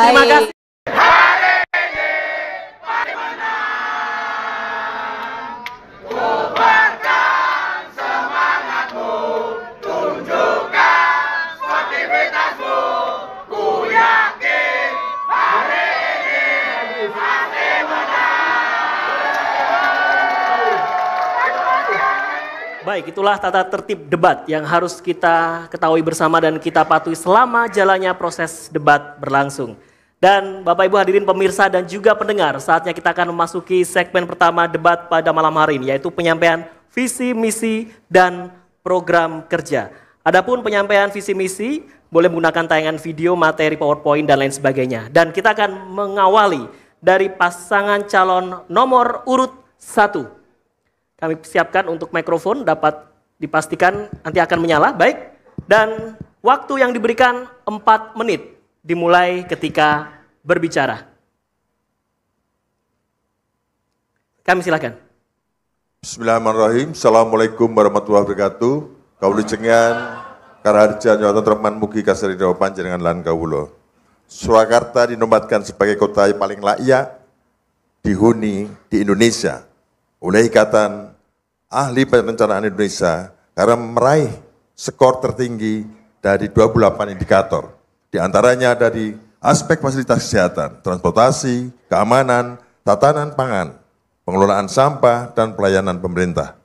Terima kasih. Baik, itulah tata tertib debat yang harus kita ketahui bersama dan kita patuhi selama jalannya proses debat berlangsung. Dan Bapak Ibu hadirin pemirsa dan juga pendengar, saatnya kita akan memasuki segmen pertama debat pada malam hari ini, yaitu penyampaian visi, misi, dan program kerja. Adapun penyampaian visi misi boleh menggunakan tayangan video, materi PowerPoint, dan lain sebagainya. Dan kita akan mengawali dari pasangan calon nomor urut 1. Kami siapkan untuk mikrofon, dapat dipastikan nanti akan menyala, baik. Dan waktu yang diberikan 4 menit, dimulai ketika berbicara. Kami silakan. Bismillahirrahmanirrahim. Assalamualaikum warahmatullahi wabarakatuh. Kaulujengan, Karaharja, Nyawatan Terman, Mugi Kasaridawa Panjenengan lan Kawulo. Surakarta dinobatkan sebagai kota yang paling layak dihuni di Indonesia oleh Ikatan Ahli Perencanaan Indonesia karena meraih skor tertinggi dari 28 indikator. Di antaranya dari aspek fasilitas kesehatan, transportasi, keamanan, tatanan pangan, pengelolaan sampah, dan pelayanan pemerintah.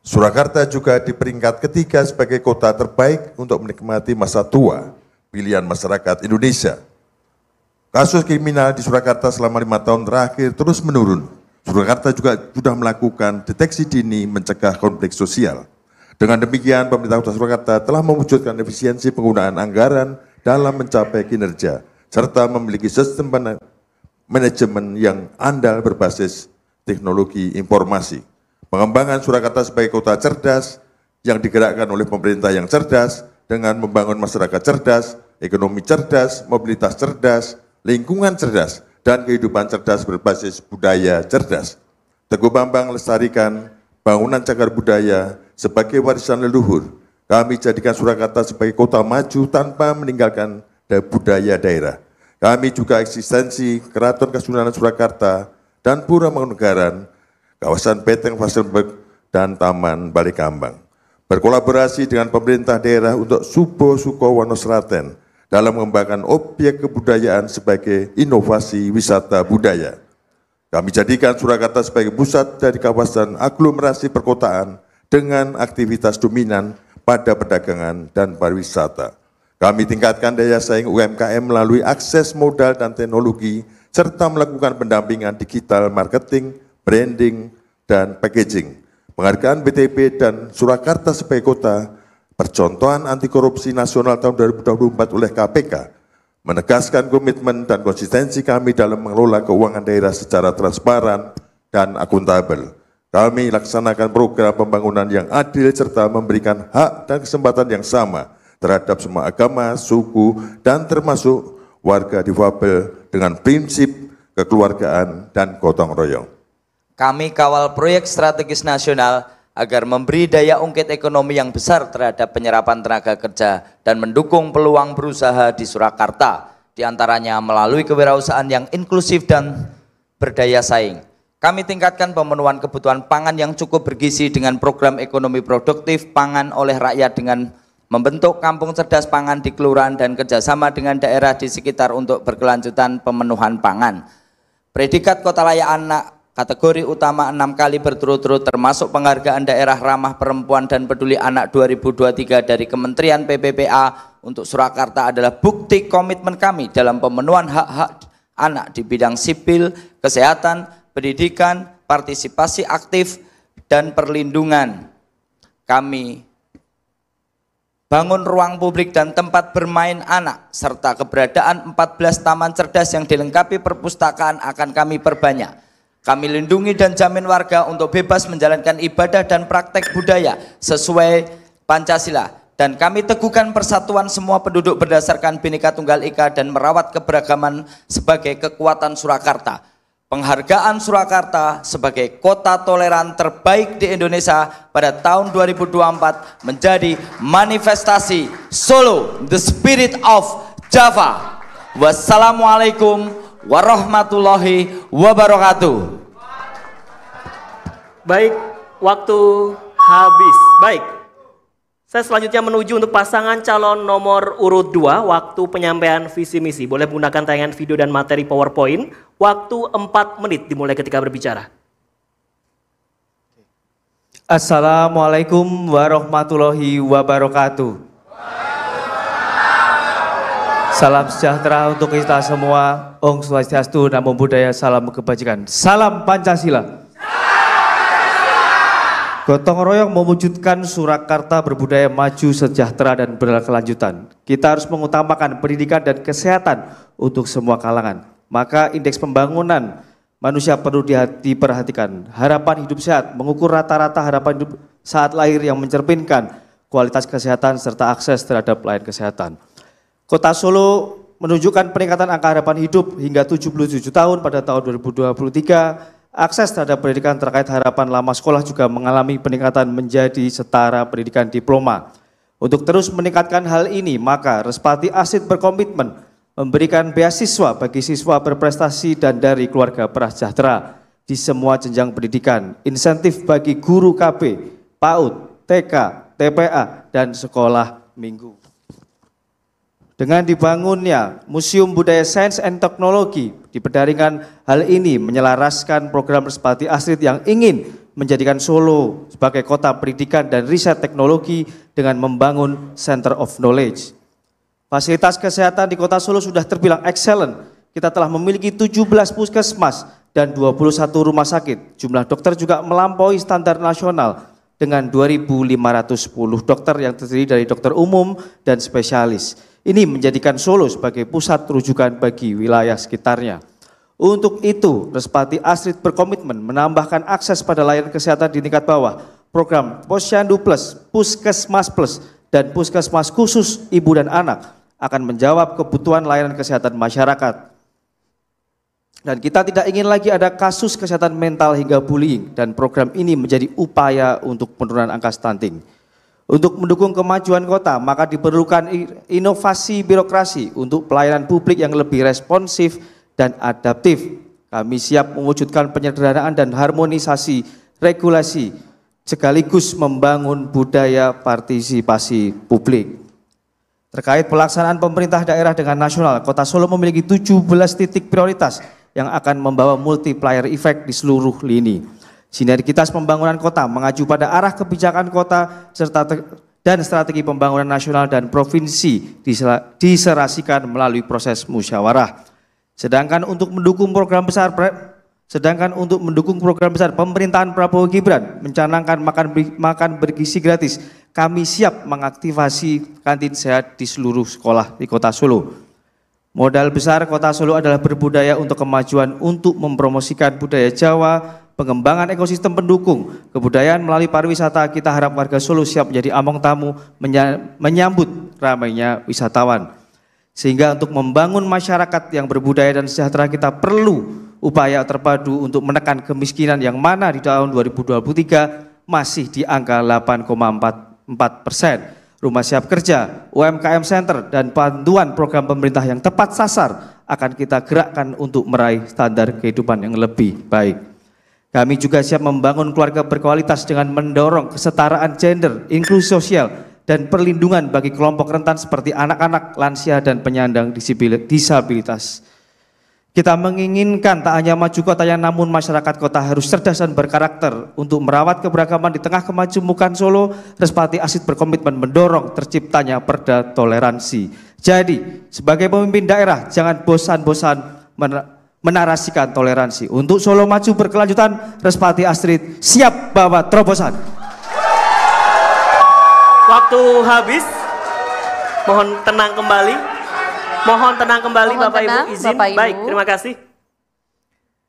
Surakarta juga di peringkat ketiga sebagai kota terbaik untuk menikmati masa tua pilihan masyarakat Indonesia. Kasus kriminal di Surakarta selama 5 tahun terakhir terus menurun. Surakarta juga sudah melakukan deteksi dini mencegah konflik sosial. Dengan demikian, pemerintah Kota Surakarta telah mewujudkan efisiensi penggunaan anggaran dalam mencapai kinerja, serta memiliki sistem manajemen yang andal berbasis teknologi informasi. Pengembangan Surakarta sebagai kota cerdas yang digerakkan oleh pemerintah yang cerdas dengan membangun masyarakat cerdas, ekonomi cerdas, mobilitas cerdas, lingkungan cerdas, dan kehidupan cerdas berbasis budaya cerdas. Teguh Bambang lestarikan bangunan cagar budaya sebagai warisan leluhur. Kami jadikan Surakarta sebagai kota maju tanpa meninggalkan budaya daerah. Kami juga eksistensi Keraton Kasunanan Surakarta dan Pura Mangkunegaran, kawasan Beteng Vaselberg, dan Taman Balikambang. Berkolaborasi dengan pemerintah daerah untuk Subo Sukowono Sraten dalam mengembangkan objek kebudayaan sebagai inovasi wisata budaya. Kami jadikan Surakarta sebagai pusat dari kawasan aglomerasi perkotaan dengan aktivitas dominan pada perdagangan dan pariwisata. Kami tingkatkan daya saing UMKM melalui akses modal dan teknologi, serta melakukan pendampingan digital, marketing, branding, dan packaging. Penghargaan BTP dan Surakarta sebagai kota Percontohan Anti Korupsi Nasional tahun 2024 oleh KPK menegaskan komitmen dan konsistensi kami dalam mengelola keuangan daerah secara transparan dan akuntabel. Kami laksanakan program pembangunan yang adil serta memberikan hak dan kesempatan yang sama terhadap semua agama, suku, dan termasuk warga difabel dengan prinsip kekeluargaan dan gotong royong. Kami kawal proyek strategis nasional agar memberi daya ungkit ekonomi yang besar terhadap penyerapan tenaga kerja dan mendukung peluang berusaha di Surakarta, diantaranya melalui kewirausahaan yang inklusif dan berdaya saing. Kami tingkatkan pemenuhan kebutuhan pangan yang cukup bergizi dengan program ekonomi produktif pangan oleh rakyat dengan membentuk kampung cerdas pangan di kelurahan dan kerjasama dengan daerah di sekitar untuk berkelanjutan pemenuhan pangan. Predikat Kota Layak Anak kategori utama 6 kali berturut-turut termasuk penghargaan daerah ramah perempuan dan peduli anak 2023 dari Kementerian PPPA untuk Surakarta adalah bukti komitmen kami dalam pemenuhan hak-hak anak di bidang sipil, kesehatan, pendidikan, partisipasi aktif, dan perlindungan. Kami bangun ruang publik dan tempat bermain anak, serta keberadaan 14 taman cerdas yang dilengkapi perpustakaan akan kami perbanyak. Kami lindungi dan jamin warga untuk bebas menjalankan ibadah dan praktek budaya sesuai Pancasila. Dan kami teguhkan persatuan semua penduduk berdasarkan Bhinneka Tunggal Ika dan merawat keberagaman sebagai kekuatan Surakarta. Penghargaan Surakarta sebagai kota toleran terbaik di Indonesia pada tahun 2024 menjadi manifestasi Solo, the spirit of Java. Wassalamualaikum warahmatullahi wabarakatuh. Baik, waktu habis. Baik. Saya selanjutnya menuju untuk pasangan calon nomor urut 2, waktu penyampaian visi misi. Boleh menggunakan tayangan video dan materi PowerPoint. Waktu 4 menit dimulai ketika berbicara. Assalamualaikum warahmatullahi wabarakatuh. Salam sejahtera untuk kita semua. Om Swastiastu, Namo Buddhaya, salam kebajikan. Salam Pancasila. Gotong royong mewujudkan Surakarta berbudaya maju, sejahtera, dan berkelanjutan. Kita harus mengutamakan pendidikan dan kesehatan untuk semua kalangan. Maka indeks pembangunan manusia perlu diperhatikan. Harapan hidup sehat mengukur rata-rata harapan hidup saat lahir yang mencerminkan kualitas kesehatan serta akses terhadap pelayanan kesehatan. Kota Solo menunjukkan peningkatan angka harapan hidup hingga 77 tahun pada tahun 2023. Akses terhadap pendidikan terkait harapan lama sekolah juga mengalami peningkatan menjadi setara pendidikan diploma. Untuk terus meningkatkan hal ini, maka Respati Astrid berkomitmen memberikan beasiswa bagi siswa berprestasi dan dari keluarga prasejahtera di semua jenjang pendidikan, insentif bagi guru KB, PAUD, TK, TPA, dan sekolah minggu. Dengan dibangunnya Museum Budaya Sains and Teknologi di Pendaringan, hal ini menyelaraskan program Respati Astrid yang ingin menjadikan Solo sebagai kota pendidikan dan riset teknologi dengan membangun Center of Knowledge. Fasilitas kesehatan di kota Solo sudah terbilang excellent. Kita telah memiliki 17 puskesmas dan 21 rumah sakit. Jumlah dokter juga melampaui standar nasional dengan 2.510 dokter yang terdiri dari dokter umum dan spesialis. Ini menjadikan Solo sebagai pusat rujukan bagi wilayah sekitarnya. Untuk itu, Respati Astrid berkomitmen menambahkan akses pada layanan kesehatan di tingkat bawah. Program Posyandu Plus, Puskesmas Plus, dan Puskesmas Khusus Ibu dan Anak akan menjawab kebutuhan layanan kesehatan masyarakat. Dan kita tidak ingin lagi ada kasus kesehatan mental hingga bullying, dan program ini menjadi upaya untuk penurunan angka stunting. Untuk mendukung kemajuan kota, maka diperlukan inovasi birokrasi untuk pelayanan publik yang lebih responsif dan adaptif. Kami siap mewujudkan penyederhanaan dan harmonisasi regulasi, sekaligus membangun budaya partisipasi publik. Terkait pelaksanaan pemerintah daerah dengan nasional, Kota Solo memiliki 17 titik prioritas yang akan membawa multiplier effect di seluruh lini. Sinergitas pembangunan kota mengacu pada arah kebijakan kota dan strategi pembangunan nasional dan provinsi diserasikan melalui proses musyawarah. Sedangkan untuk mendukung program besar pemerintahan Prabowo Gibran mencanangkan makan bergizi gratis, kami siap mengaktifasi kantin sehat di seluruh sekolah di Kota Solo. Modal besar Kota Solo adalah berbudaya untuk kemajuan, untuk mempromosikan budaya Jawa, pengembangan ekosistem pendukung kebudayaan melalui pariwisata. Kita harap warga Solo siap menjadi among tamu menyambut ramainya wisatawan. Sehingga untuk membangun masyarakat yang berbudaya dan sejahtera, kita perlu upaya terpadu untuk menekan kemiskinan yang mana di tahun 2023 masih di angka 8,44%. Rumah siap kerja, UMKM Center, dan bantuan program pemerintah yang tepat sasar akan kita gerakkan untuk meraih standar kehidupan yang lebih baik. Kami juga siap membangun keluarga berkualitas dengan mendorong kesetaraan gender, inklusi sosial, dan perlindungan bagi kelompok rentan seperti anak-anak, lansia, dan penyandang disabilitas. Kita menginginkan tak hanya maju kotanya, namun masyarakat kota harus cerdas dan berkarakter. Untuk merawat keberagaman di tengah kemajemukan Solo, Respati Astrid berkomitmen mendorong terciptanya perda toleransi. Jadi, sebagai pemimpin daerah, jangan bosan-bosan menarasikan toleransi. Untuk Solo maju berkelanjutan, Respati Astrid siap bawa terobosan. Waktu habis, mohon tenang kembali. Mohon tenang kembali. Mohon Bapak tenang, Ibu izin. Bapak Ibu. Baik, terima kasih.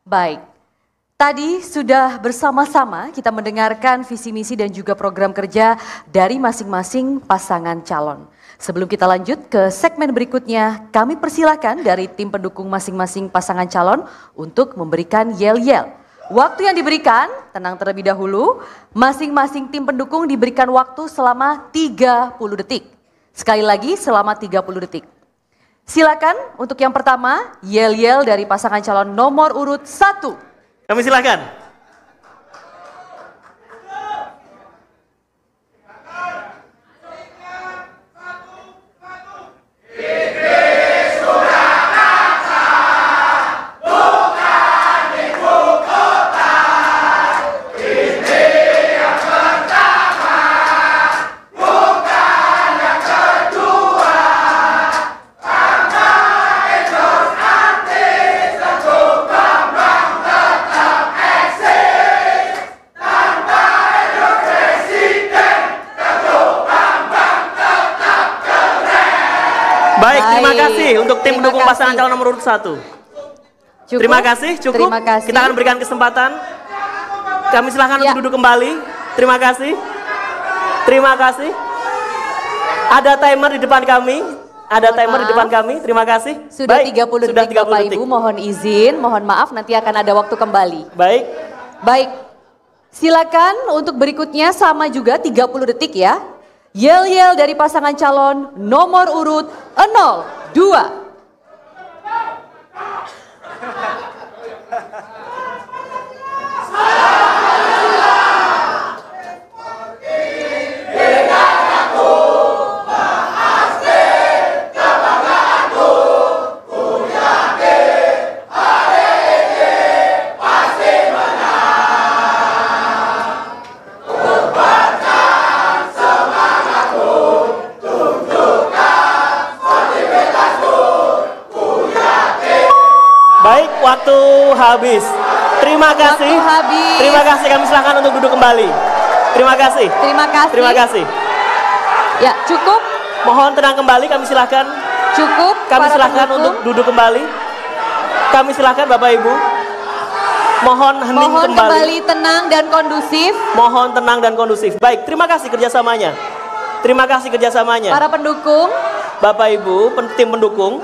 Baik, tadi sudah bersama-sama kita mendengarkan visi misi dan juga program kerja dari masing-masing pasangan calon. Sebelum kita lanjut ke segmen berikutnya, kami persilakan dari tim pendukung masing-masing pasangan calon untuk memberikan yel-yel. Waktu yang diberikan, tenang terlebih dahulu, masing-masing tim pendukung diberikan waktu selama 30 detik. Sekali lagi selama 30 detik. Silakan untuk yang pertama, yel-yel dari pasangan calon nomor urut 1. Kami silakan. Baik, terima kasih untuk tim Terima pendukung kasih. pasangan calon nomor urut 1. Cukup? Terima kasih, cukup. Terima kasih. Kita akan berikan kesempatan. Kami silakan Ya. untuk duduk kembali. Terima kasih. Terima kasih. Ada timer di depan kami. Ada Mohon timer di maaf. depan kami. Terima kasih. Sudah Baik, 30 sudah detik Bapak 30 detik. Ibu, mohon izin, mohon maaf nanti akan ada waktu kembali. Baik. Baik, silakan untuk berikutnya sama juga 30 detik ya. Yel-yel dari pasangan calon nomor urut 02. Baik, waktu habis. Terima kasih. Waktu habis. Terima kasih, kami silakan untuk duduk kembali. Terima kasih. Terima kasih. Terima kasih. Ya, cukup, Mohon tenang kembali, kami silakan. cukup. Kami para silakan pendukung. untuk duduk kembali. Kami silakan Bapak Ibu. Mohon hening Mohon kembali. kembali tenang dan kondusif. Mohon tenang dan kondusif. Baik, terima kasih kerjasamanya. Terima kasih kerjasamanya. Para pendukung, Bapak Ibu, tim pendukung.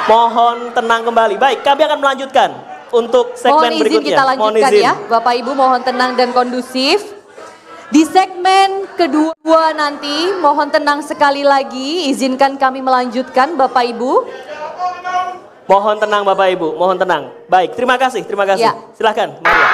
Mohon tenang kembali. Baik, kami akan melanjutkan untuk segmen mohon izin berikutnya. kita Mohon lanjutkan izin. ya. Bapak Ibu mohon tenang dan kondusif. Di segmen kedua nanti, mohon tenang sekali lagi. Izinkan kami melanjutkan Bapak Ibu. Mohon tenang Bapak Ibu, mohon tenang. Baik, terima kasih, terima kasih. Ya. Silakan, Maria.